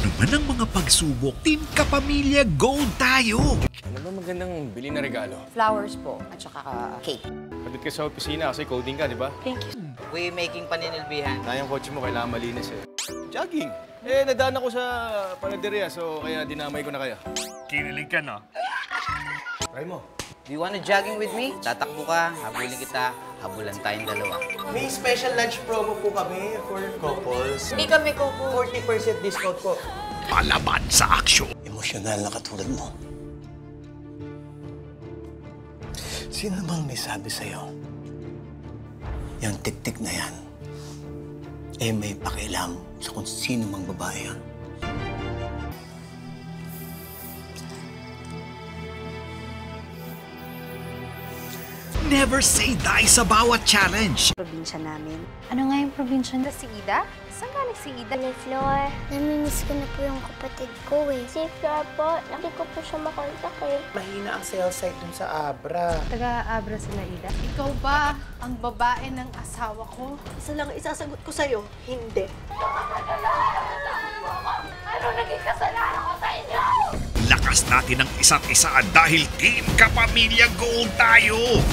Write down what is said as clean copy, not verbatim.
naman ang mga pagsubok, Team Kapamilya Gold tayo! Ano ba magandang bili na regalo? Flowers po, at saka cake. Pagdating ka sa opisina kasi coding ka, di ba? Thank you. Way making paninilbihan. Na yung kotse mo kailangan malinis eh. Jogging! Eh, nadaan ako sa panaderia, so kaya dinamay ko na kayo. Kinilig ka, no? Try mo. Do you wanna jogging with me? Tatakbo ka, habulin kita, habulan tayong dalawa. May special lunch promo po kami for couples. Hindi kami kuku. 40% discount po. Palaban sa aksyon! Emosyonal na katulad mo. Sino bang may sabi sa'yo? Yung tik-tik na yan, eh may pakialam sa kung sino mang babae yan. Never say die sa bawat challenge! Probinsya namin. Ano nga yung probinsya na si Ida? Saan galing si Ida? Flor, namimiss ko na po yung kapatid ko eh. Si Flor po, hindi ko po siya makontak eh. Mahina ang sales site dun sa Abra. Taga-Abra sila, Ida. Ikaw ba ang babae ng asawa ko? Isa lang isasagot ko sa'yo, hindi. Ano naging kasalanan ko sa inyo? Lakas natin ang isa't isa dahil Team Kapamilya Gold tayo!